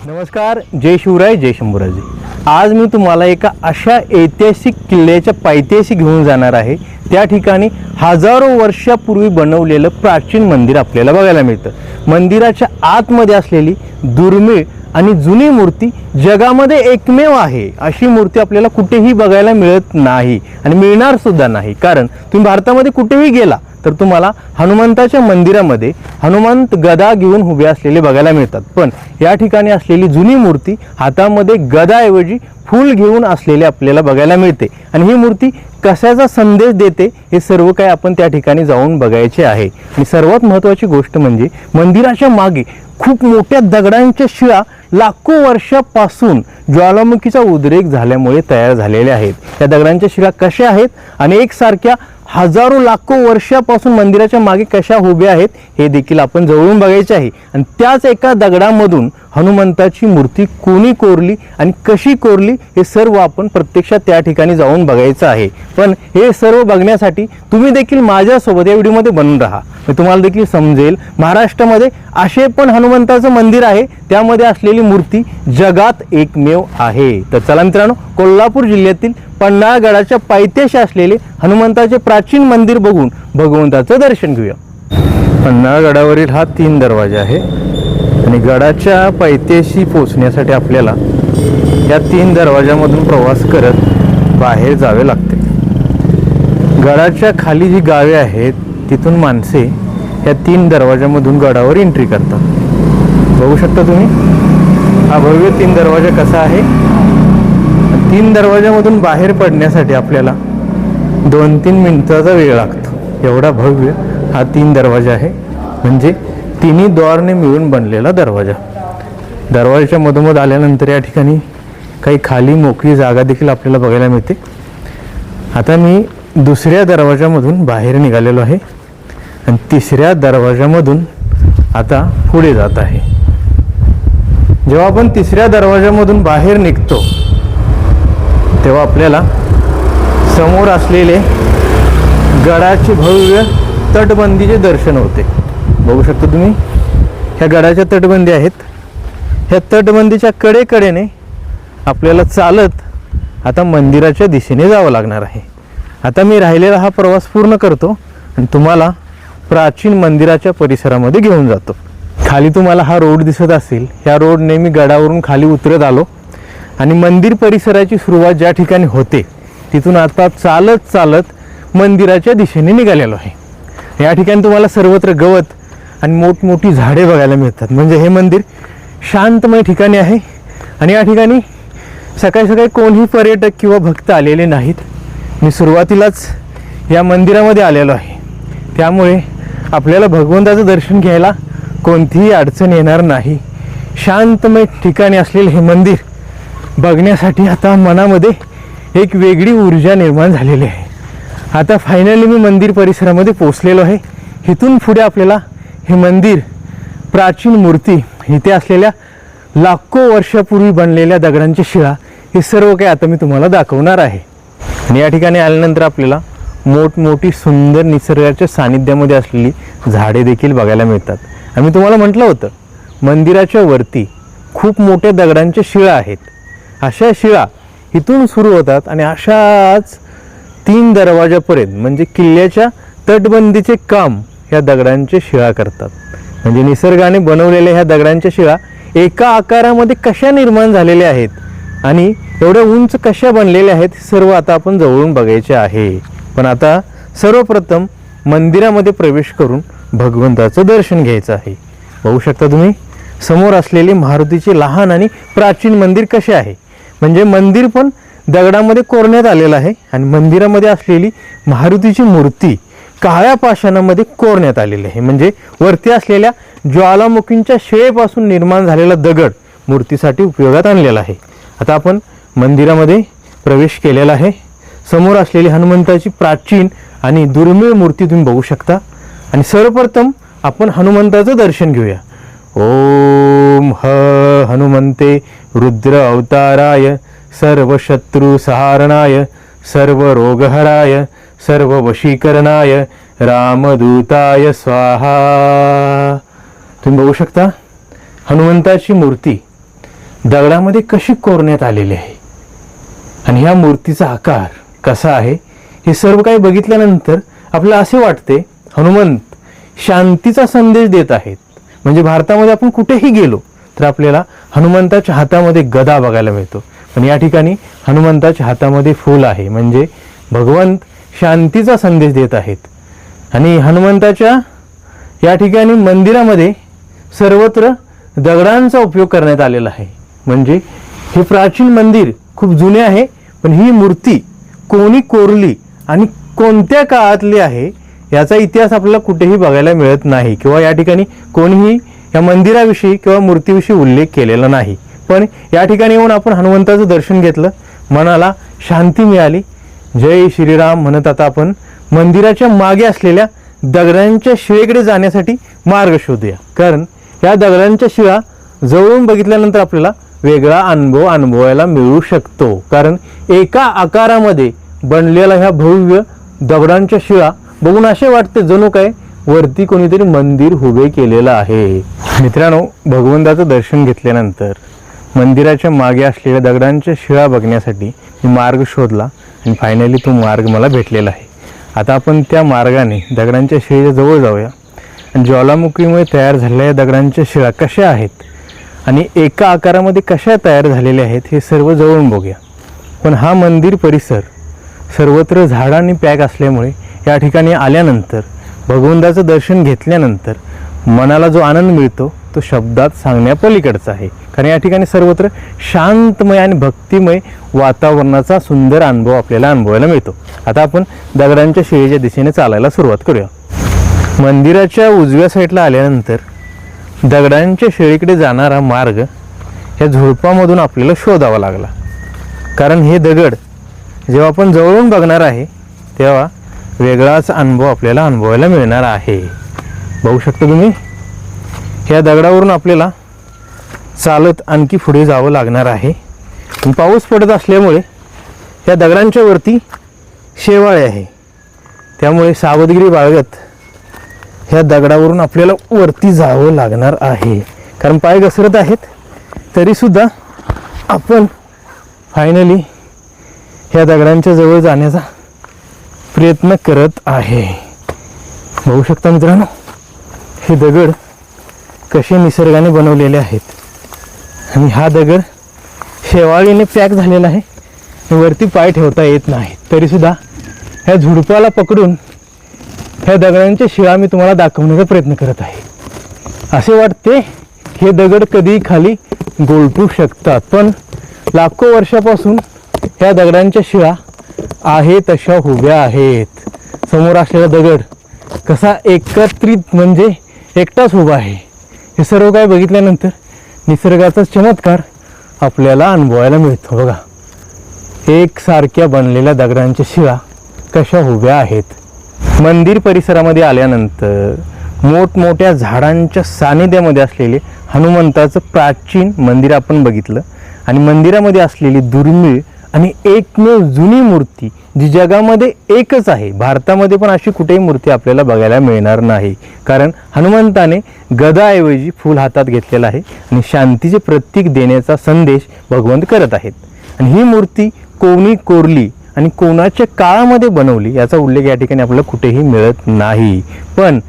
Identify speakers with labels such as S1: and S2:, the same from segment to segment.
S1: नमस्कार, जय शिवराय, जय शंभूराजे। आज मी तुम्हाला एका अशा ऐतिहासिक किल्ल्याच्या पायथ्याशी घेऊन जाणार आहे। त्या ठिकाणी हजारो वर्षापूर्वी बनवलेलं प्राचीन मंदिर आपल्याला बघायला मिळतं। मंदिराच्या आतमध्ये असलेली दुर्मिळ आणि जुनी मूर्ती जगामध्ये एकमेव आहे। अशी मूर्ती आपल्याला कुठेही बघायला मिळत नाही आणि मिळणार सुद्धा नाही। कारण तुम्ही भारतामध्ये कुठेही गेला तर तुम्हाला हनुमंताच्या मंदिरामध्ये हनुमंत गदा घेऊन उभे असलेले बघायला मिळतात। पण या ठिकाणी असलेली जुनी मूर्ती हातामध्ये गदाऐवजी फूल घेऊन असलेले आपल्याला बघायला मिळते। आणि ही मूर्ती कशाचा संदेश देते हे सर्व काही आपण त्या ठिकाणी जाऊन बघायचे आहे। आणि सर्वात महत्त्वाची गोष्ट म्हणजे मंदिराच्या मागे खूप मोठ्या दगडांच्या शिळा लाखो वर्षापासून ज्वालामुखीचा उद्रेक झाल्यामुळे तयार झालेल्या आहेत। त्या दगडांच्या शिळा कशा आहेत आणि एकसारख्या हजारो लाखो वर्षापासून मंदिराच्या मागे कशा उभ्या आहेत हे देखील आपण जवळून बघायचे आहे। आणि त्याच एका दगडामधून हनुमंताची मूर्ती कोणी कोरली आणि कशी कोरली हे सर्व आपण प्रत्यक्षात त्या ठिकाणी जाऊन बघायचं आहे। पण हे सर्व बघण्यासाठी तुम्ही देखील माझ्यासोबत या व्हिडिओमध्ये बनून राहा। मी तुम्हाला देखील समजेल महाराष्ट्रामध्ये असे पण हनुमंताचं मंदिर आहे, त्यामध्ये असलेली मूर्ती जगात एकमेव आहे। तर चला मित्रांनो, कोल्हापूर जिल्ह्यातील पन्हाळगडाच्या पायथ्याशी असलेले हनुमंताचे प्राचीन मंदिर बघून भगवंताचं दर्शन घेऊया। पन्हाळगडावरील हा 3 दरवाजा आहे आणि गडाच्या पायथ्याशी पोहोचण्यासाठी आपल्याला या 3 दरवाजामधून प्रवास करत बाहेर जावे लागते। गडाच्या खाली जी गावे आहेत तिथून माणसे या 3 दरवाजामधून गडावर एंट्री करतात। बघू शकता तुम्ही हा भव्य 3 दरवाजा कसा आहे। 3 दरवाजामधून बाहेर पडण्यासाठी आपल्याला 2-3 मिनिटाचा वेळ लागतो। एवढा भव्य हा 3 दरवाजा आहे, म्हणजे तिन्ही द्वारने मिळून बनलेला दरवाजा। दरवाजाच्या मधोमध आल्यानंतर या ठिकाणी काही खाली मोकळी जागा देखील आपल्याला बघायला मिळते। आता मी दुसऱ्या दरवाजामधून बाहेर निघालेलो आहे आणि तिसऱ्या दरवाजामधून आता पुढे जात आहे। जेव्हा आपण तिसऱ्या दरवाजामधून बाहेर निघतो तेव्हा आपल्याला समोर असलेले गडाचे भव्य तटबंदीचे दर्शन होते। बघू शकता तुम्ही ह्या गडाच्या तटबंदी आहेत। ह्या तटबंदीच्या कडेकडेने आपल्याला चालत आता मंदिराच्या दिशेने जावं लागणार आहे। आता मी राहिलेला हा प्रवास पूर्ण करतो आणि तुम्हाला प्राचीन मंदिराच्या परिसरामध्ये घेऊन जातो। खाली तुम्हाला हा रोड दिसत असेल, ह्या रोडने मी गडावरून खाली उतरत आलो आणि मंदिर परिसराची सुरुवात ज्या ठिकाणी होते तिथून आता चालत चालत मंदिराच्या दिशेने निघालेलो आहे। या ठिकाणी तुम्हाला सर्वत्र गवत आणि मोठमोठी झाडे बघायला मिळतात, म्हणजे हे मंदिर शांतमय ठिकाणी आहे। आणि या ठिकाणी सकाळी सकाळी कोणीही पर्यटक किंवा भक्त आलेले नाहीत। मी सुरुवातीलाच या मंदिरामध्ये आलेलो आहे, त्यामुळे आपल्याला भगवंताचं दर्शन घ्यायला कोणतीही अडचण येणार नाही। शांतमय ठिकाणी असलेले हे मंदिर बघण्यासाठी आता मनामध्ये एक वेगळी ऊर्जा निर्माण झालेली आहे। आता फायनली मी मंदिर परिसरामध्ये पोहोचलेलो आहे। इथून पुढे आपल्याला हे मंदिर, प्राचीन मूर्ती, इथे असलेल्या लाखो वर्षापूर्वी बनलेल्या दगडांच्या शिळा, हे सर्व काही आता मी तुम्हाला दाखवणार आहे। आणि या ठिकाणी आल्यानंतर आपल्याला मोठमोठी सुंदर निसर्गाच्या सानिध्यामध्ये असलेली झाडे देखील बघायला मिळतात। आणि मी तुम्हाला म्हटलं होतं मंदिराच्या वरती खूप मोठ्या दगडांच्या शिळा आहेत। अशा शिळा इथून सुरू होतात आणि अशाच 3 दरवाजापर्यंत, म्हणजे किल्ल्याच्या तटबंदीचे काम ह्या दगडांच्या शिळा करतात। म्हणजे निसर्गाने बनवलेल्या ह्या दगडांच्या शिळा एका आकारामध्ये कशा निर्माण झालेल्या आहेत आणि एवढ्या उंच कशा बनलेल्या आहेत सर्व आता आपण जवळून बघायचे आहे। पण आता सर्वप्रथम मंदिरामध्ये प्रवेश करून भगवंताचं दर्शन घ्यायचं आहे। बघू शकता तुम्ही समोर असलेले मारुतीचे लहान आणि प्राचीन मंदिर कसे आहे, म्हणजे मंदिर पण दगडामध्ये कोरण्यात आलेलं आहे आणि मंदिरामध्ये असलेली मारुतीची मूर्ती काळ्या पाषाणामध्ये कोरण्यात आलेली आहे। म्हणजे वरती असलेल्या ज्वालामुखींच्या शिळेपासून निर्माण झालेला दगड मूर्तीसाठी उपयोगात आणलेला आहे। आता आपण मंदिरामध्ये प्रवेश केलेला आहे। समोर असलेली हनुमंताची प्राचीन आणि दुर्मिळ मूर्ती तुम्ही बघू शकता। आणि सर्वप्रथम आपण हनुमंताचं दर्शन घेऊया। ओम हनुमंते रुद्र अवताराय सर्व शत्रु संहारणाय सर्व रोगहराय सर्व वशीकरणाय रामदूताय स्वाहा। तुम्ही बघू शकता हनुमंताची मूर्ती दगडामध्ये कशी कोरण्यात आलेली आहे आणि ह्या मूर्तीचा आकार कसा आहे हे सर्व काही बघितल्यानंतर आपल्याला असे वाटते हनुमंत शांतीचा संदेश देत आहेत. म्हणजे भारतामध्ये आपण कुठेही गेलो तर आपल्याला हनुमंताच्या हातामध्ये गदा बघायला मिळतो, पण या ठिकाणी हनुमंताच्या हातामध्ये फूल आहे. म्हणजे भगवंत शांतीचा संदेश देत आहेत. आणि हनुमंताच्या या ठिकाणी मंदिरामध्ये सर्वत्र दगडांचा उपयोग करण्यात आलेला आहे. म्हणजे हे प्राचीन मंदिर खूप जुने आहे, पण ही मूर्ती कोणी कोरली आणि कोणत्या काळातली आहे याचा इतिहास आपल्याला कुठेही बघायला मिळत नाही, किंवा या ठिकाणी कोणीही या मंदिराविषयी किंवा मूर्तीविषयी उल्लेख केलेला नाही. पण या ठिकाणी येऊन आपण हनुमंताचं दर्शन घेतलं, मनाला शांती मिळाली. जय श्रीराम म्हणत आता आपण मंदिराच्या मागे असलेल्या दगडांच्या शिळेकडे जाण्यासाठी मार्ग शोधूया. कारण या दगडांच्या शिळा जवळून बघितल्यानंतर आपल्याला वेगळा अनुभव अनुभवायला मिळू शकतो. कारण एका आकारामध्ये बनलेला ह्या भव्य दगडांच्या शिळा बघून असे वाटते जणू काय वरती कोणीतरी मंदिर उभे केलेलं आहे. मित्रांनो, भगवंताचं दर्शन घेतल्यानंतर मंदिराच्या मागे असलेल्या दगडांच्या शिळा बघण्यासाठी मी मार्ग शोधला आणि फायनली तो मार्ग मला भेटलेला आहे. आता आपण त्या मार्गाने दगडांच्या शिळेच्या जवळ जाऊया आणि ज्वालामुखीमुळे तयार झालेल्या दगडांच्या शिळा कशा आहेत आणि एका आकारामध्ये कशा तयार झालेल्या आहेत हे सर्व जवळून बघूया. पण हा मंदिर परिसर सर्वत्र झाडांनी पॅक असल्यामुळे या ठिकाणी आल्यानंतर भगवंताचं दर्शन घेतल्यानंतर मनाला जो आनंद मिळतो तो शब्दात सांगण्यापलीकडचा आहे. कारण या ठिकाणी सर्वत्र शांतमय आणि भक्तिमय वातावरणाचा सुंदर अनुभव आपल्याला अनुभवायला मिळतो. आता आपण दगडांच्या शिळेच्या दिशेने चालायला सुरुवात करूया. मंदिराच्या उजव्या साईडला आल्यानंतर दगडांच्या शिळेकडे जाणारा मार्ग ह्या झुडपामधून आपल्याला शोधावा लागला. कारण हे दगड जेव्हा आपण जवळून बघणार आहे तेव्हा वेगळाच अनुभव आपल्याला अनुभवायला मिळणार आहे. बघू शकता तुम्ही, ह्या दगडावरून आपल्याला चालत आणखी पुढे जावं लागणार आहे. पाऊस पडत असल्यामुळे ह्या दगडांच्या वरती शेवाळे आहे, त्यामुळे सावधगिरी बाळगत ह्या दगडावरून आपल्याला वरती जावं लागणार आहे. कारण पाय घसरत आहेत तरीसुद्धा आपण फायनली ह्या दगडांच्या जवळ जाण्याचा प्रयत्न करत आहे. बघू शकता मित्रांनो, हे दगड कसे निसर्गाने बनवलेले आहेत आणि हा दगड शेवाळीने पॅक झालेला आहे. वरती पाय ठेवता येत नाही, तरीसुद्धा ह्या झुडपाला पकडून ह्या दगडांच्या शिळा मी तुम्हाला दाखवण्याचा प्रयत्न करत आहे. असे वाटते हे दगड कधी खाली गोलटू शकतात, पण लाखो वर्षापासून ह्या दगडांच्या शिळा आहे तशा उभ्या आहेत. समोर असलेला दगड कसा एकत्रित म्हणजे एकटाच उभा आहे. हे सर्व काय बघितल्यानंतर निसर्गाचा चमत्कार आपल्याला अनुभवायला मिळतो. बघा, एकसारख्या बनलेल्या दगडांच्या शिळा कशा उभ्या आहेत. मंदिर परिसरामध्ये आल्यानंतर मोठमोठ्या झाडांच्या सानिध्यामध्ये असलेले हनुमंताचं प्राचीन मंदिर आपण बघितलं आणि मंदिरामध्ये असलेली दुर्मिळ आणि एकमेव जुनी मूर्ती जी जगामध्ये एकच आहे. भारतामध्ये पण अशी कुठेही मूर्ती आपल्याला बघायला मिळणार नाही. कारण हनुमंताने गदाऐवजी फूल हातात घेतलेला आहे आणि शांतीचे प्रतीक देण्याचा संदेश भगवंत करत आहेत. आणि ही मूर्ती कोणी कोरली आणि कोणाच्या काळामध्ये बनवली याचा उल्लेख या ठिकाणी आपल्याला कुठेही मिळत नाही. पण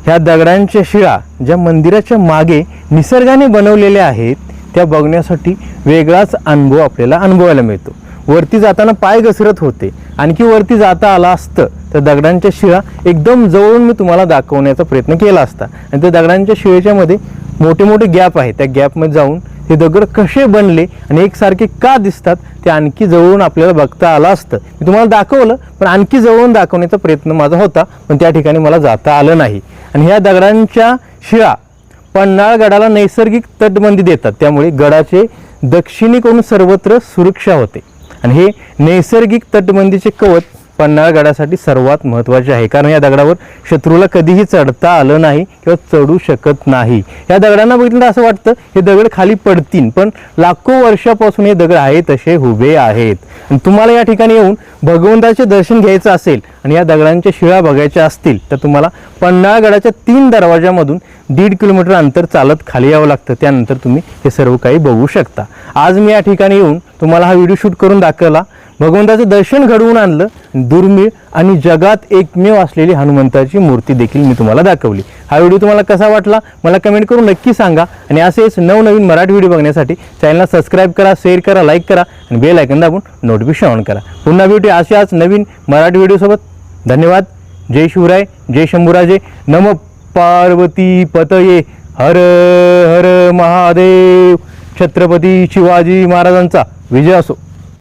S1: ह्या दगडांच्या शिळा ज्या मंदिराच्या मागे निसर्गाने बनवलेल्या आहेत त्या बघण्यासाठी वेगळाच अनुभव आपल्याला अनुभवायला मिळतो. वरती जाताना पाय घसरत होते, आणखी वरती जाता आला असतं तर दगडांच्या शिळा एकदम जवळून मी तुम्हाला दाखवण्याचा प्रयत्न केला असता. आणि त्या दगडांच्या शिळेच्या मध्ये मोठे मोठे गॅप आहेत, त्या गॅपमध्ये जाऊन हे दगड कसे बनले आणि एकसारखे का दिसतात ते आणखी जवळून आपल्याला बघता आलं असतं. मी तुम्हाला दाखवलं, पण आणखी जवळून दाखवण्याचा प्रयत्न माझा होता, पण त्या ठिकाणी मला जाता आलं नाही. आणि ह्या दगडांच्या शिळा पन्हाळ गडाला नैसर्गिक तटबंदी देतात, त्यामुळे गडाचे दक्षिणेकडून सर्वत्र सुरक्षा होते. आणि हे नैसर्गिक तटबंदीचे कवच पन्हाळ गडासाठी सर्वात महत्त्वाचे आहे. कारण या दगडावर शत्रूला कधीही चढता आलं नाही किंवा चढू शकत नाही. या दगडांना बघितलं असं वाटतं हे दगड खाली पडतील, पण लाखो वर्षापासून हे दगड आहे तसे उभे आहेत. आणि तुम्हाला या ठिकाणी येऊन भगवंताचे दर्शन घ्यायचं असेल आणि या दगडांच्या शिळा बघायच्या असतील तर तुम्हाला पन्हाळगडाच्या 3 दरवाजामधून 1.5 किलोमीटर अंतर चालत खाली यावं लागतं. त्यानंतर तुम्ही हे सर्व काही बघू शकता. आज मी या ठिकाणी येऊन तुम्हाला हा व्हिडिओ शूट करून दाखवला. भगवंताचं दर्शन घडवून आणलं. दुर्मिळ आणि जगात एकमेव असलेली हनुमंताची मूर्ती देखील मी तुम्हाला दाखवली. हा व्हिडिओ तुम्हाला कसा वाटला मला कमेंट करून नक्की सांगा. आणि असेच नवनवीन मराठी व्हिडिओ बघण्यासाठी चॅनलला सबस्क्राईब करा, शेअर करा, लाईक करा आणि बेल आयकॉन दाबून नोटिफिकेशन ऑन करा. पुन्हा भेटू अशाच नवीन मराठी व्हिडिओसोबत. धन्यवाद. जय शिवराय, जय शंभूराजे. नमः पार्वती पतये. हर हर महादेव. छत्रपती शिवाजी महाराजांचा विजय असो.